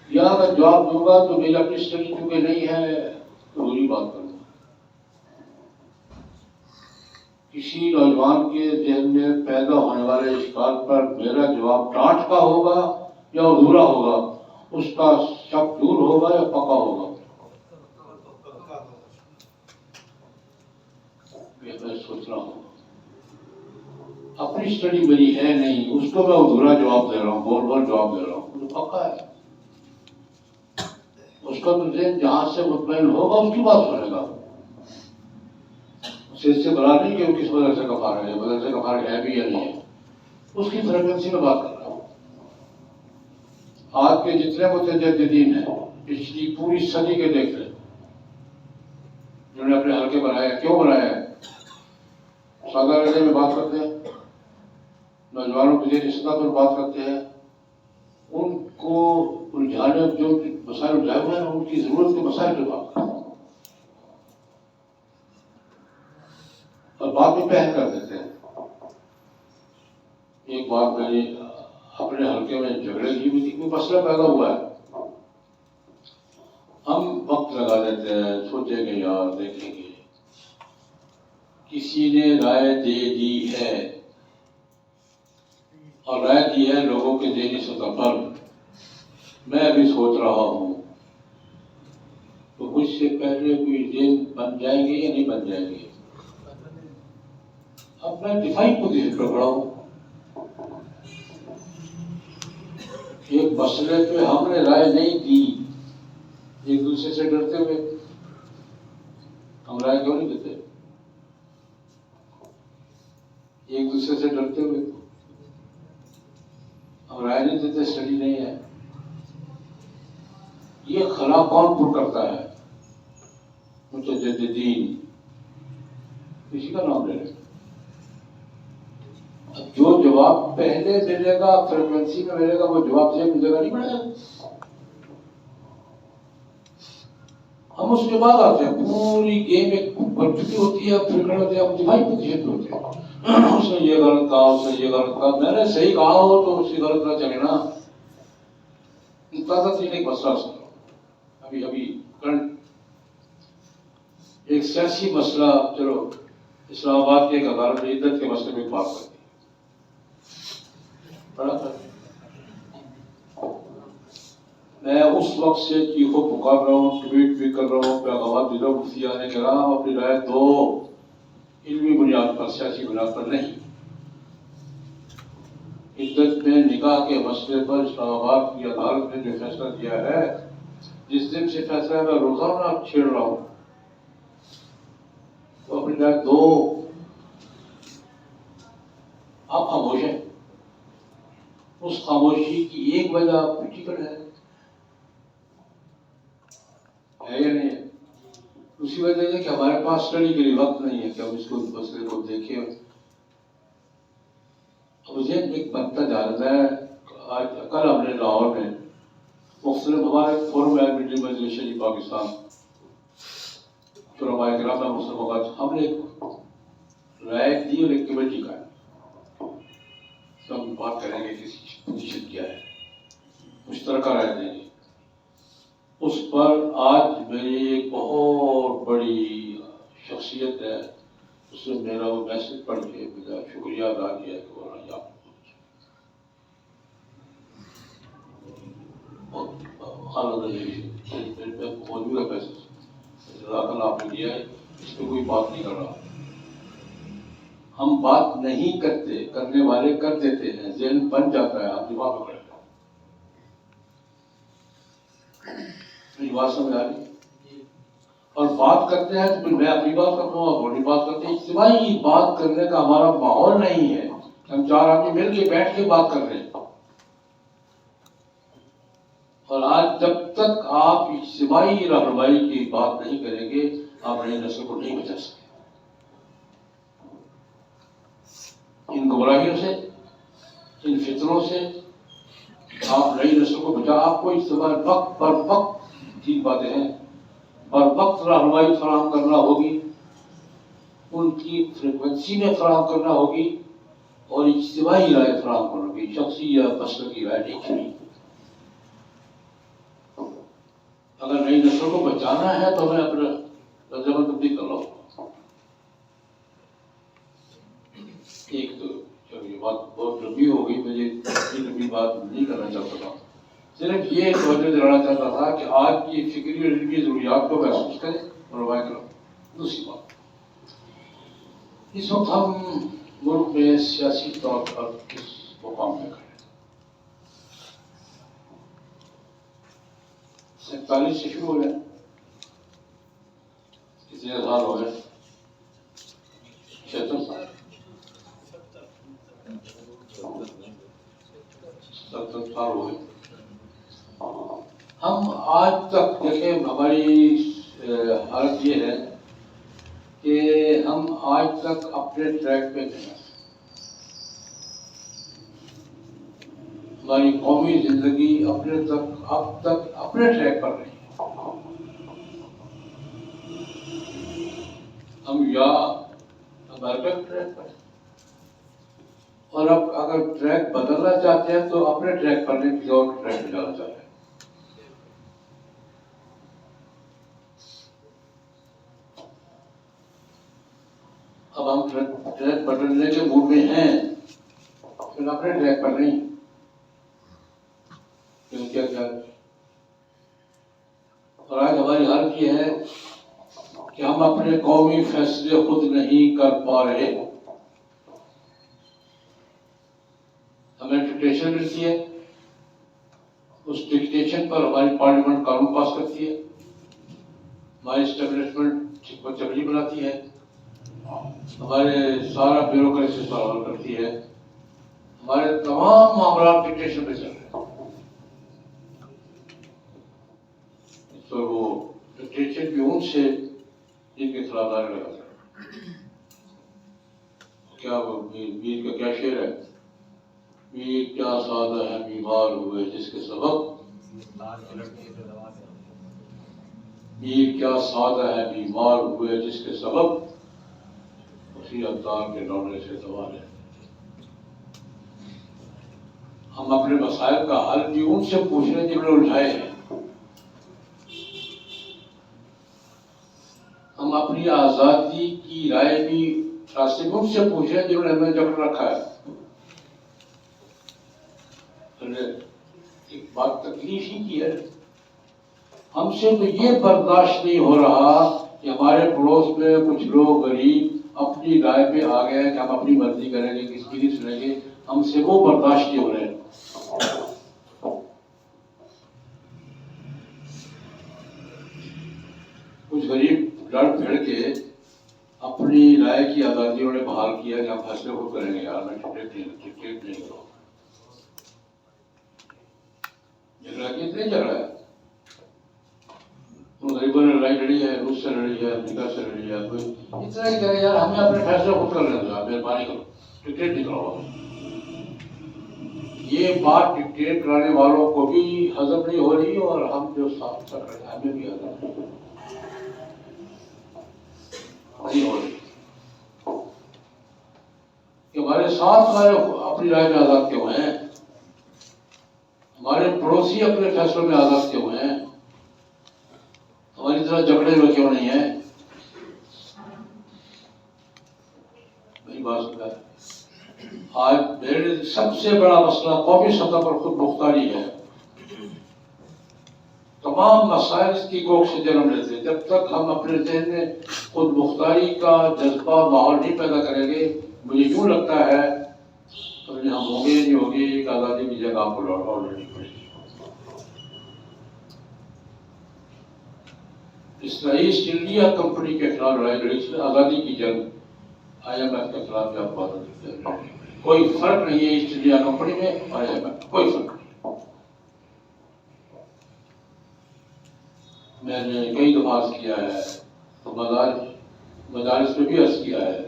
یا اگر جواب دوں گا تو میری اپنی اسٹڈی چونکہ نہیں ہے تو وہی بات کروں گا. کسی نوجوان کے ذہن میں پیدا ہونے والے اشکال پر میرا جواب ڈانٹ کا ہوگا یا ادھورا ہوگا؟ اس کا شک دور ہوگا یا پکا ہوگا؟ میں سوچ رہا ہوں. اپنی اسٹڈی میری ہے نہیں، اس کو میں ادھورا جواب دے رہا ہوں، بول بول جواب دے رہا ہوں، تو پکا ہے. اس کا تو ذہن جہاں سے مطمئن ہوگا اس کی بات سنے گا. اسے اس سے بلا نہیں کہ وہ کس مدرسے کا فارغ ہے، مدرسے کا فارغ ہے بھی یا نہیں ہے، اس کی فریکوینسی میں بات کر رہا ہوں. آج کے جتنے متجددین ہیں پچھلی پوری صدی کے دیکھ لیں، جنہوں نے اپنے حلقے بنایا، کیوں بنایا ہے؟ سادہ رہنے میں بات کرتے ہیں، نوجوانوں کے ذریعے سطح پر بات کرتے ہیں، ان کو الجھانے جو مسائل الجھائے ہوئے ہیں ان کی ضرورت کے مسائل پہ بات کرتے ہیں اور بات میں پہن کر دیتے ہیں۔ ایک بات میں نے اپنے حلقے میں جھگڑے کی بھی تھی، کوئی مسئلہ پیدا ہوا ہے، ہم وقت لگا دیتے ہیں، سوچیں گے یار دیکھیں گے، کسی نے رائے دے دی ہے اور رائے دی ہے لوگوں کے ذہنی سطح پر، میں ابھی سوچ رہا ہوں تو مجھ سے پہلے کوئی ذہن بن جائیں گے یا نہیں بن جائیں گے؟ اب میں دفاعی پوزیشن پہ کھڑا ہوں، ایک مسئلے پہ ہم نے رائے نہیں دی، ایک دوسرے سے ڈرتے ہوئے ہم رائے کیوں نہیں دیتے؟ ایک دوسرے سے ڈرتے ہوئے ہم رائے نہیں دیتے، اسٹڈی نہیں ہے۔ یہ خلا کون پر کرتا ہے؟ متجددین، کسی کا نام لے لیں۔ جو جواب پہلے ملے گا فریکوینسی میں ملے گا وہ جواب سے ملے گا نہیں ملے گا۔ ہم اس کے بعد آتے ہیں، پوری گیم ایک بن چکی ہوتی ہے، پھر کھڑے ہوتے ہیں، ہم دفاعی پوزیشن پہ ہوتے ہیں، اس نے یہ غلط کہا، اس نے یہ غلط کہا، میں نے صحیح کہا ہو تو اس کی غلط نہ چلے نا۔ تازہ ایک مسئلہ سن لو، ابھی کرنٹ ایک سیاسی مسئلہ، چلو اسلام آباد کے ایک عدالت عدت کے مسئلے میں بات کرتی بڑا تھا، میں اس وقت سے چیخو پکار رہا ہوں، ٹویٹ بھی کر رہا ہوں، پیغامات بھی لوگ مفتی آنے کے رہا اپنی رائے دو، علمی بنیاد پر، سیاسی بنیاد پر نہیں۔ عدت میں نکاح کے مسئلے پر اسلام آباد کی عدالت نے جو فیصلہ دیا ہے، جس دن سے فیصلہ میں روزانہ چھیڑ رہا ہوں تو اپنی رائے دو۔ آپ خاموش ہیں، اس خاموشی کی ایک وجہ پولیٹیکل ہے یا نہیں ہے؟ اسی وجہ سے کہ ہمارے پاس اسٹڈی کے لیے وقت نہیں ہے کہ ہم اس کو مسئلے کو دیکھیں۔ مجھے ایک بنتا جا رہا ہے، آج کل ہم نے لاہور میں مختلف ہمارے فورم ہے، ملٹری مجلس شریف پاکستان، علماء کرام میں مختلف اوقات ہم نے رائے دی اور ایک کمیٹی کا ہم بات کریں گے کسی پوزیشن کیا ہے، مشترکہ رائے دیں گے اس پر۔ آج میری ایک بہت بڑی شخصیت ہے، اس نے میرا وہ میسج پڑھ کے میرا شکریہ ادا کیا کہ وہ موجود ہے پیسے جزاک آپ نے دیا ہے، اس پہ کوئی بات نہیں کر رہا۔ ہم بات نہیں کرتے، کرنے والے کر دیتے ہیں، ذہن بن جاتا ہے، آپ دماغ میں کرتے ہیں، بات سمجھ آ رہی؟ اور بات کرتے ہیں تو پھر میں اپنی بات کرتا ہوں، بڑی بات کرتے ہیں، اجتماعی بات کرنے کا ہمارا ماحول نہیں ہے، ہم چار آدمی مل کے بیٹھ کے بات کر رہے ہیں۔ اور آج جب تک آپ اجتماعی رہنمائی کی بات نہیں کریں گے، آپ نئی نسل کو نہیں بچا سکتے ان گمراہیوں سے، ان فتنوں سے۔ آپ نئی نسل کو بچا، آپ کو اجتماعی وقت پر وقت تین باتیں ہیں، پر وقت رہنمائی فراہم کرنا ہوگی، ان کی فریکوینسی میں فراہم کرنا ہوگی، اور اجتماعی رائے فراہم کرنا ہوگی، شخصی یا مسلکی رائے نہیں چاہیے۔ اگر نئی نسل کو بچانا ہے تو ہمیں اپنا نظر تبدیل کر رہا ہوں۔ ایک تو چلو یہ بات بہت لمبی ہو گئی، مجھے اتنی لمبی بات نہیں کرنا چاہتا تھا، صرف یہ توجہ دلانا چاہتا تھا کہ آج کی فکری اور علمی ضروریات کو محسوس کریں اور روایت کریں۔ دوسری بات، اس وقت ہم ملک میں سیاسی طور پر کس مقام میں کھڑے ہیں؟ 47 سے شروع ہو گئے، کتنے سال ہو گئے؟ 76 سال، 70 سال ہو گئے۔ ہم آج تک دیکھیں ہماری حالت یہ ہے کہ ہم آج تک اپنے ٹریک پہ نہیں ہیں. ہماری قومی زندگی اب تک اپنے ٹریک پر نہیں ہے. ہم یا امریکہ ٹریک پر، اور اب اگر ٹریک بدلنا چاہتے ہیں تو اپنے ٹریک پر نہیں، کسی اور ٹریک پہ جانا چاہتے ہیں. اب ہم ٹریک بدلنے کے موڈ میں ہیں لیکن اپنے ٹریک پر نہیں. کیا کیا اور آج ہماری حالت یہ ہے کہ ہم اپنے قومی فیصلے خود نہیں کر پا رہے. ہمیں ڈکٹیشن ملتی ہے، اس ڈکٹیشن پر ہماری پارلیمنٹ قانون پاس کرتی ہے، ہماری اسٹیبلشمنٹ کو چبلی بناتی ہے، ہمارے سارا بیوروکریسی پر عمل کرتی ہے. ہمارے تمام معاملات ڈکٹیشن پہ چل رہے ہیں. تو وہ ڈکٹیشن بھی ان سے جن کے خلاف نعرے لگاتے ہیں. کیا وہ میر کا کیا شعر ہے؟ میر کیا سادہ ہے بیمار ہوئے جس کے سبب، میر کیا سادہ ہے بیمار ہوئے جس کے سبب، اسی ابدار کے لوٹنے سے سوال ہے. ہم اپنے مسائل کا حل بھی ان سے پوچھ رہے ہیں جنہوں نے الجھائے ہیں. ہم اپنی آزادی کی رائے بھی راستے ان سے پوچھ رہے ہیں جنہوں نے ہمیں جکڑ رکھا ہے. ایک بات تکلیف ہی کی ہے، ہم سے تو یہ برداشت نہیں ہو رہا کہ ہمارے پڑوس میں کچھ لوگ غریب اپنی رائے پہ آ گئے کہ ہم اپنی مرضی کریں گے، کس کی نہیں سنیں گے. ہم سے وہ برداشت نہیں ہو رہے ہیں. کچھ غریب لڑ پھڑ کے اپنی رائے کی آزادی انہوں نے بحال کیا کہ ہم فیصلے خود کریں گے. یار میں ٹکٹ نہیں کروں. جھگڑا کتنے جھگڑا ہے؟ ان غریبوں نے لڑائی لڑی ہے، روس سے لڑی ہے، امریکہ سے لڑی ہے. کوئی اتنا ہی کہے یار ہمیں اپنے فیصلے خود کر لینا چاہیے، مہربانی کرو ٹکٹ نہیں کراؤ. یہ بات ڈکٹیٹ کرانے والوں کو بھی ہضم نہیں ہو رہی اور ہم جو ساتھ کر رہے ہیں ہمیں بھی ہضم نہیں ہو رہی. کہ ہمارے ساتھ والے اپنی رائے میں آزاد کیوں ہیں؟ ہمارے پڑوسی اپنے فیصلوں میں آزاد کیوں ہیں؟ ہماری طرح جھگڑے ہوئے کیوں نہیں ہیں؟ میری بات سمجھا. آج میرے سب سے بڑا مسئلہ قومی سطح پر خود مختاری ہے. تمام مسائل اس کی کوکھ سے جنم لیتے. جب تک ہم اپنے ذہن میں خود مختاری کا جذبہ ماحول نہیں پیدا کریں گے، مجھے یوں لگتا ہے تو ہم ہوں گے نہیں ہوگی ایک آزادی کی جگہ کو اور لڑنی پڑے گی. ایسٹ انڈیا کمپنی کے خلاف لڑائی لڑی تھی، آزادی کی جنگ. IMF کے خلاف بھی آپ بات، کوئی فرق نہیں ہے ایسٹ انڈیا کمپنی میں اور IMF، کوئی فرق نہیں. میں نے کئی دفعہ عرض کیا ہے، مدارس میں بھی عرض کیا ہے.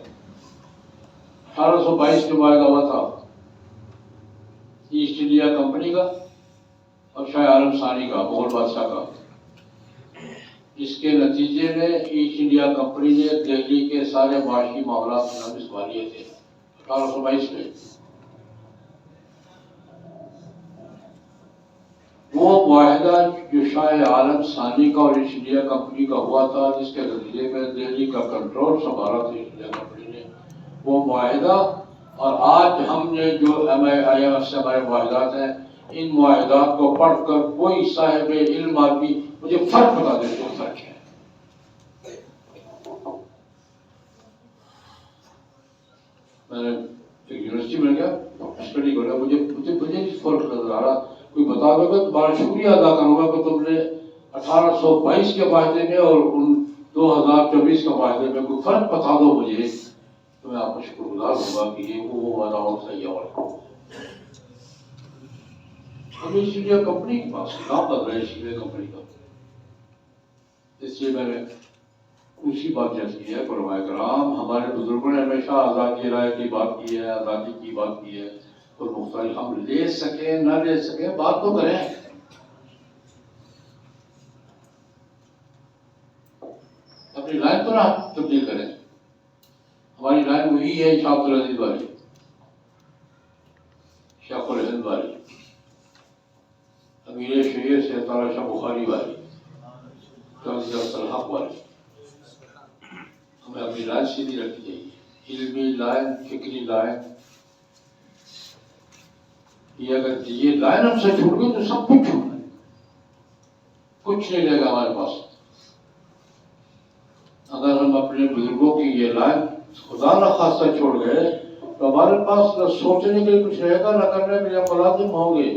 1822 میں معاہدہ ہوا تھا ایسٹ انڈیا کمپنی کا اور شاہ عالم ثانی کا، مغل بادشاہ کا. اس کے نتیجے میں ایسٹ انڈیا کمپنی نے دہلی کے سارے معاشی معاملات سنبھال لیے تھے 1822 میں. وہ معاہدہ جو شاہ عالم ثانی کا اور ایسٹ انڈیا کمپنی کا ہوا تھا، جس کے نتیجے میں دہلی کا کنٹرول سنبھالا تھا ایسٹ انڈیا کمپنی نے، وہ معاہدہ اور آج ہم نے جو IMF سے ہمارے معاہدات ہیں، ان معاہدات کو پڑھ کر کوئی صاحب علم آدمی مجھے فرق بتا دے جو فرق ہے. میں نے ایک یونیورسٹی میں گیا اسٹڈی کرا، مجھے نہیں فرق نظر آ رہا. کوئی بتا دو گا تمہارا شکریہ ادا کروں گا کہ تم نے 1822 کے معاہدے میں اور 2024 کے معاہدے میں کوئی فرق بتا دو مجھے، تو میں آپ کو شکر گزار ہوں گا کہ یہ وہ معاہدہ اور صحیح ہے. ابھی ایسٹ انڈیا کمپنی کے پاس نام بدل رہا ہے ایسٹ انڈیا کمپنی کا. اس لیے میں نے اسی بات جیسے کی ہے فرمایا کرام ہمارے بزرگوں نے ہمیشہ آزادی رائے کی بات کی ہے, آزادی کی بات کی ہے, اور مختلف ہم لے سکیں نہ لے سکیں بات تو کریں, اپنی لائن تو نہ تبدیل کریں. ہماری لائن وہی ہے شاہ عبد العزیز والی, شیخ الہند والی, امیر شریعت سے تعالی شاہ بخاری والی, حق والی. ہمیں اپنی لائن سیدھی رکھنی چاہیے, علمی لائن, فکری لائن. یہ اگر یہ لائن ہم سے چھوٹ گئی تو سب کچھ چھوٹ گئی, کچھ نہیں رہے گا ہمارے پاس. اگر ہم اپنے بزرگوں کی یہ لائن خدا نہ خاصہ چھوڑ گئے تو ہمارے پاس نہ سوچنے کے لیے کچھ رہے گا, نہ کرنے کے لیے ملازم ہوں گے.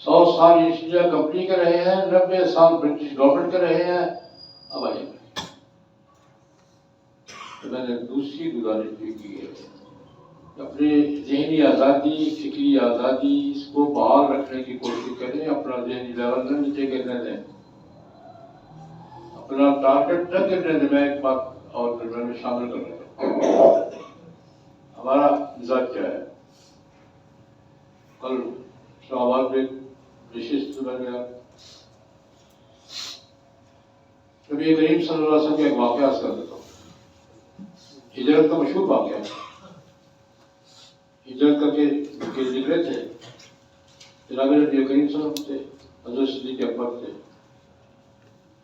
100 سال ایسٹ انڈیا کمپنی کے رہے ہیں, 90 سال برٹش گورنمنٹ کے رہے ہیں. اب آئیے تو میں نے دوسری گزارش بھی کی ہے, اپنی ذہنی آزادی, فکری آزادی, اس کو بحال رکھنے کی کوشش کریں. اپنا ذہنی لیول نہ نیچے گرنے دیں, اپنا ٹارگیٹ نہ گرنے دیں. میں ایک بات اور میں شامل کر رہا ہوں, ہمارا مزاج کیا ہے. کل اسلام آباد میں نشست میں گیا, نبی کریم صلی اللہ علیہ وسلم کا ایک واقعہ کر دیتا ہوں. ہجرت کا مشہور واقعہ ہے. ہجرت کر کے نکلے تھے, جناب نبی کریم صلی اللہ علیہ وسلم تھے, حضرت صدیق اکبر تھے,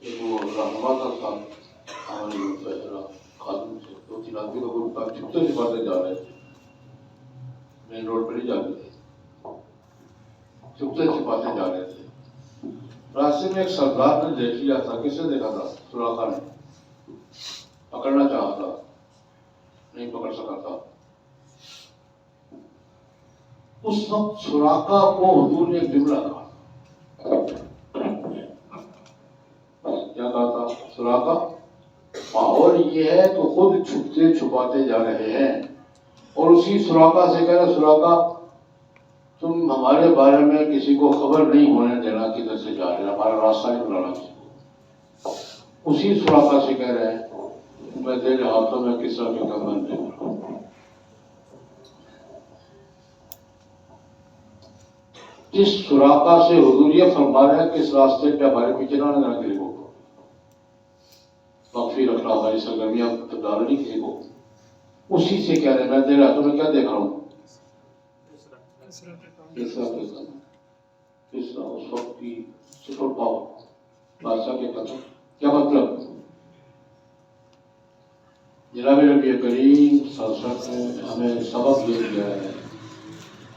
ایک وہ رہنما تھا, ہمارے خاتون تھے, 2-3 آدمی کا گروپ تھا. چھپتے چھپاتے جا رہے تھے, مین روڈ پر نہیں جاتے تھے, چھپتے چھپاتے جا رہے تھے. راستے میں ایک سردار نے دیکھ لیا تھا. کس نے دیکھا تھا؟ سراقہ نے. پکڑنا چاہا تھا, نہیں پکڑ سکا تھا. اس وقت سراقہ کو حضور نے ایک جملہ کہا. کیا کہا تھا سراقہ؟ ماحول یہ ہے تو خود چھپتے چھپاتے جا رہے ہیں, اور اسی سراقہ سے کہہ رہے, سراقہ تم ہمارے بارے میں کسی کو خبر نہیں ہونے دینا کدھر سے جا رہے ہیں, ہمارا راستہ نہیں بنانا کسی کو. اسی سراقہ سے کہہ رہے ہیں میں تیرے ہاتھوں میں کس طرح کے کمبل دے رہا ہوں. اس سراقہ سے حضور یہ فرما رہے ہیں کہ اس راستے پہ ہمارے پیچھے نہ لگنا کسی کو, مخفی رکھنا, ہماری سرگرمیاں ڈالنی کسی کو. اسی سے کہہ رہے ہیں میں تیرے ہاتھوں میں کیا دیکھ رہا ہوں, اس وقت کی سپر پاور بادشاہ کے قدم. کیا مطلب؟ جناب نبی کریم صلی اللہ علیہ وسلم نے ہمیں سبق دے دیا ہے,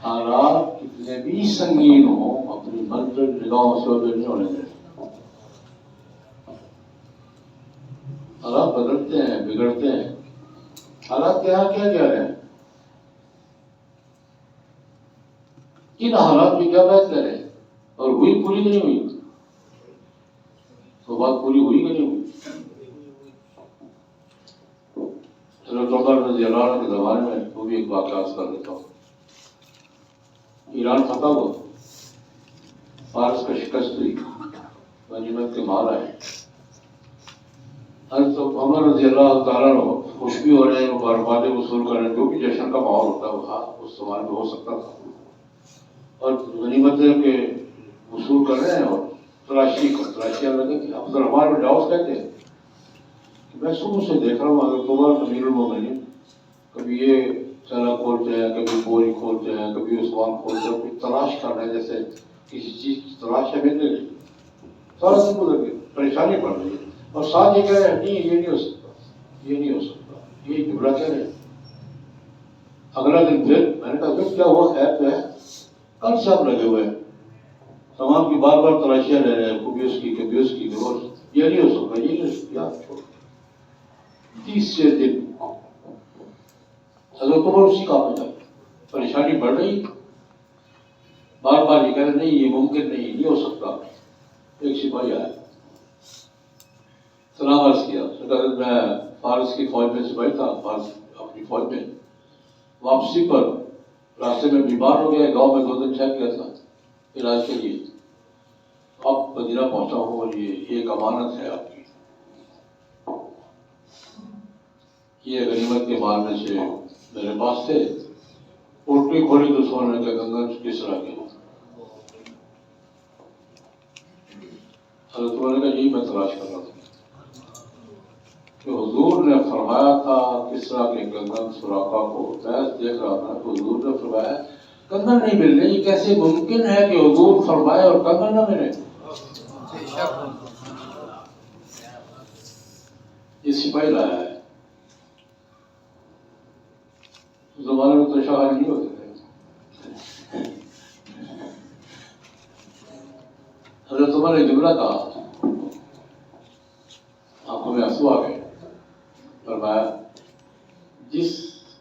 حالات کتنے بھی سنگین ہوں اپنی منزل نگاہوں سے اوجھل نہیں ہونے دیں. حالات بدلتے ہیں, بگڑتے ہیں. حالات کیا کیا جا رہے ہیں, کن حالات میں کیا بات کریں, اور ہوئی پوری نہیں ہوئی, تو بات پوری ہوئی کہ نہیں ہوئی. حضرت عمر رضی اللہ عنہ کے زمانے میں وہ بھی ایک واقعہ کر دیتا ہوں. ایران فتح ہوا, فارس کا شکست ہوئی, غنیمت کے مال آئے. حضرت عمر رضی اللہ تعالیٰ خوش بھی ہو رہے ہیں, مبارکبادیں وصول کر رہے ہیں, جو بھی جشن کا ماحول ہوتا ہے وہ اس زمانے میں ہو سکتا تھا, اور غنیمتیں کے وصول کر رہے ہیں. اور تلاشیاں لگے کہ عبد الرحمان بن عوف کہتے ہیں کہ میں صبح سے دیکھ رہا ہوں حضرت عمر امیر المومنین کبھی یہ چلا کھولتے ہیں, کبھی بوری کھولتے ہیں, کبھی عثمان کھولتے ہیں, کچھ تلاش کر رہے ہیں جیسے کسی چیز کی تلاش ہے ملنے لگی. سارا دن گزر گئے, پریشانی پڑ رہی ہے, اور ساتھ یہ کہہ رہے ہیں نہیں یہ نہیں ہو سکتا, یہ نہیں ہو سکتا, یہ جملہ کہہ رہے ہیں. اگلا دن پھر میں نے کہا کیا ہوا, خیر تو ہے؟ کل سے آپ لگے ہوئے ہیں, سامان کی بار بار تلاشیاں لے رہے ہیں, کبھی اس کی کبھی اس کی, یہ نہیں ہو سکتا, یہ نہیں ہو سکتا. چھوڑ 30 دن حضرت عمر اسی کام میں جائے, پریشانی بڑھ رہی, بار بار یہ کہہ رہے نہیں یہ ممکن نہیں ہو سکتا. ایک سپاہی آیا, سلام عرض کیا, میں فارس کی فوج میں سپاہی تھا, فارس اپنی فوج میں واپسی پر راستے میں بیمار ہو گیا، گاؤں میں 2 دن ٹھہر گیا تھا علاج کے لیے. اب مدینہ پہنچا ہوں اور یہ ایک امانت ہے آپ کی. یہ غنیمت کے مال میں سے میرے پاس تھے. الٹی کھولی تو سونے کا کنگن کس طرح کے. حضرت عمر نے کہا یہی میں تلاش کر رہا تھا کہ حضور نے فرمایا تھا کس طرح کے کنگن سراقہ کو. میں دیکھ رہا تھا کہ حضور نے فرمایا کنگن نہیں مل رہے. یہ کیسے ممکن ہے کہ حضور فرمائے اور کنگن نہ ملے؟ یہ سپاہی لایا ہے. اس زمانے میں تو شاہر نہیں ہوتے تھے. حضرت عمر نے جملہ کہا، آنکھوں میں آنسو آ گئے. فرمایا جس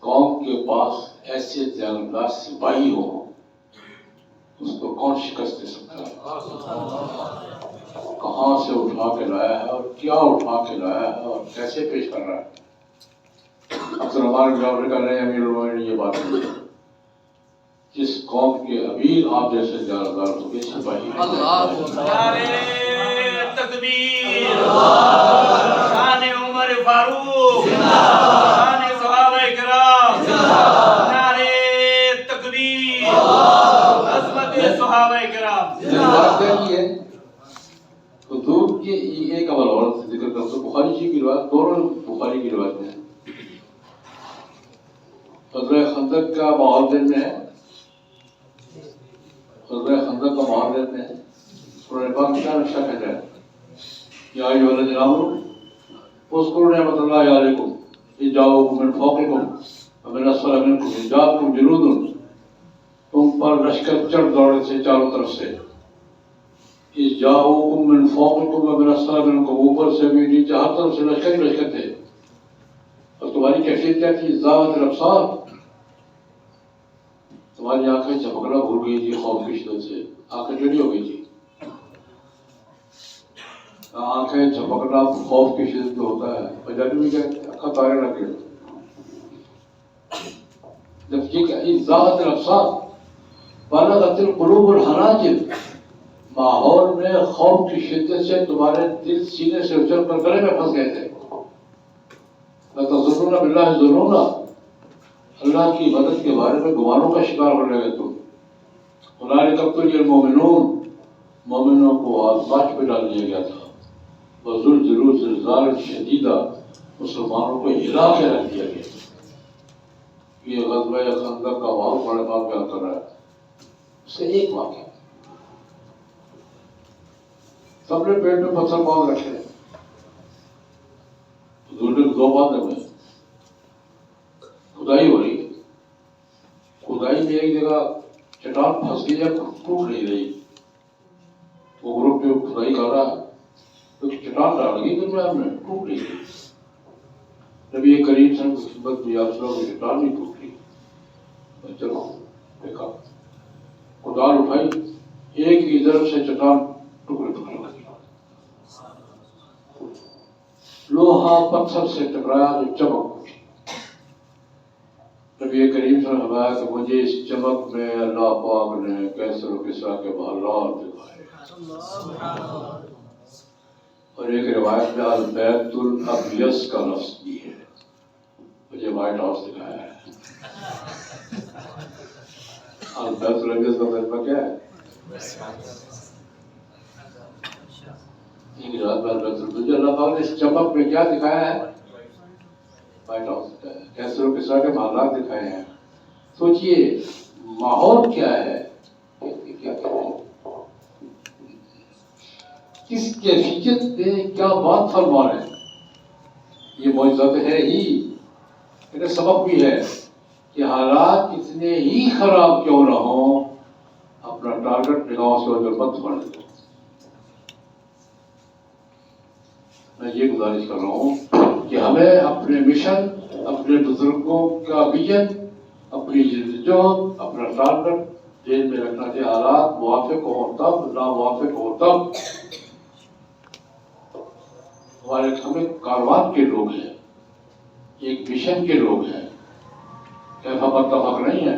قوم کے پاس ایسے جانبدار سپاہی ہو اس کو کون شکست دے سکتا ہے؟ کہاں سے اٹھا کے لایا ہے اور کیا اٹھا کے لایا ہے اور کیسے پیش کر رہا ہے. اکثر ہمارے جواب نے کہا نہیں امیر المومنین یہ بات نہیں ہے. جس قوم کے امیر آپ جیسے جانبدار ہو گے سپاہی. نعرے تکبیر، شان عمر فاروق، شان صحابہ کرام، نعرے تکبیر، عظمت صحابہ کرام. بات کیا کی ہے حضور کی ایک عمل اور ذکر کرتا ہوں. بخاری جی کی روایت، دونوں بخاری کی روایت میں ہے. غزوہ خندق کا ماحول دن میں ہے. غزوہ خندق کا ماحول دن میں ہے. قرآن پاک میں کیا نقشہ کہتا ہے یا ایھا الذین آمنوا اذکروا نعمت اللہ علیکم اذ جاءکم من فوقکم ومن اسفل منکم اذ جاءتکم جنود. تم پر لشکر چڑھ دوڑے تھے چاروں طرف سے. اذ جاءکم من فوقکم ومن اسفل منکم، اوپر سے بھی نیچے ہر طرف سے لشکر ہی لشکر تھے. اور تمہاری کیفیت کیا تھی؟ زاغت الابصار، تمہاری آنکھیں چمکنا بھول گئی تھی خوف کی شدت سے. آنکھیں ٹیڑھی ہو گئی تھی. آنکھیں چمکنا خوف کی شدت میں ہوتا ہے. پنجابی میں کہتے ہیں آنکھیں تارے لگ گئے. جب یہ زاغت الابصار بلغت القلوب الحناجر، ماحول میں خوف کی شدت سے تمہارے دل سینے سے اچھل کر گلے میں پھنس گئے تھے. تظنون باللہ ظنونا، اللہ کی مدد کے بارے میں گمانوں کا شکار ہونے لگے تم. ہنالک ابتلی المؤمنون، مومنوں کو آزمائش پہ ڈال دیا گیا تھا. وزلزلوا زلزالا شدیدا، مسلمانوں کو ہلا کے رکھ دیا گیا. یہ غزوہ خندق کا واقعہ بڑے بات بیان کر رہا ہے. اس سے ایک واقعہ، سب نے پیٹ میں پتھر باندھ رکھے. حضور نے 2 باتیں میں کھدائی ہو رہی ہے. کھدائی میں ایک جگہ چٹان پھنس گئی ہے، ٹوٹ نہیں رہی. وہ گروپ جو کھدائی کر رہا ہے تو چٹان ڈال گئی دنیا میں، ٹوٹ نہیں رہی. نبی کریم صلی اللہ علیہ وسلم کی خدمت میں یا رسول اللہ کی چٹان نہیں ٹوٹ رہی. چلو دیکھا، کدال اٹھائی، ایک ہی طرف سے چٹان ٹکڑے ٹکڑے ہو گئی. لوہا پتھر سے ٹکرایا تو چمک اٹھی. نبی کریم صلی اللہ علیہ وسلم کہ مجھے اس چمک میں اللہ پاک نے کیسر و کسریٰ کے محلات دکھائے. اور ایک روایت میں البیت الابیض کا لفظ بھی ہے، مجھے وائٹ ہاؤس دکھایا ہے. البیت الابیض کا ترجمہ کیا ہے؟ اللہ پاک نے اس چمک میں کیا دکھایا ہے؟ وائٹ ہاؤس دکھایا ہے. کیسر و کسریٰ کے محلات دکھائے ہیں. سوچئے ماحول کیا ہے، کیا کہتے ہیں، کس کیفیت پہ کیا بات فرما رہے ہیں. یہ معجزہ ہے ہی، لیکن سبب بھی ہے کہ حالات کتنے ہی خراب کیوں نہ ہوں، اپنا ٹارگٹ نگاہوں سے ادھر مت بڑھ دو. میں یہ گزارش کر رہا ہوں کہ ہمیں اپنے مشن، اپنے بزرگوں کا ویژن، اپنی جدوجہد، اپنا ٹارگٹ ذہن میں رکھنا چاہیے. حالات موافق ہوں تب، ناموافق ہوں تب. ہمارے ہمیں کاروان کے لوگ ہیں، ایک مشن کے لوگ ہیں. کیفا متفق نہیں ہے.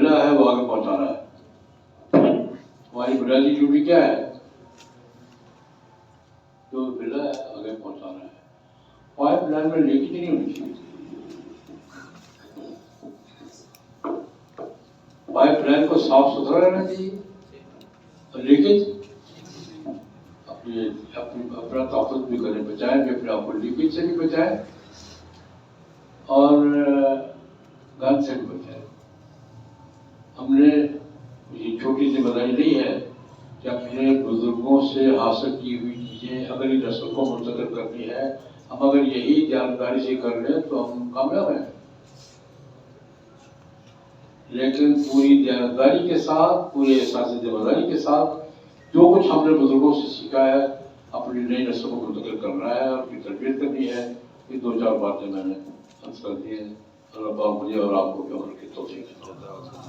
ملا ہے وہ آگے پہنچانا ہے. ہماری بنیادی ڈیوٹی کیا ہے؟ جو ملا ہے آگے پہنچانا ہے. پائپ لائن میں لیکیج نہیں ہونی چاہیے. پائپ لائن کو صاف ستھرا رہنا چاہیے اور لیکیج اپنا تحفظ بھی کرنے بچائیں کہ اپنے آپ کو لیکیج سے بھی بچائیں اور گند سے بھی بچائیں. ہم نے یہ چھوٹی ذمہ داری نہیں ہے کہ اپنے بزرگوں سے حاصل کی ہوئی چیزیں اگلی نسل کو منتقل کرنی ہے. ہم اگر یہی دیانتداری سے کر لیں تو ہم کامیاب ہیں. لیکن پوری دیانتداری کے ساتھ، پورے احساس ذمہ داری کے ساتھ جو کچھ ہم نے بزرگوں سے سیکھا ہے اپنی نئی نسل کو منتقل کرنا ہے اور کی تربیت کرنی ہے. یہ 2-4 باتیں میں نے عرض کر دی ہیں. اللہ پاک مجھے اور آپ کو بھی عمل کی توفیق عطا فرمائے.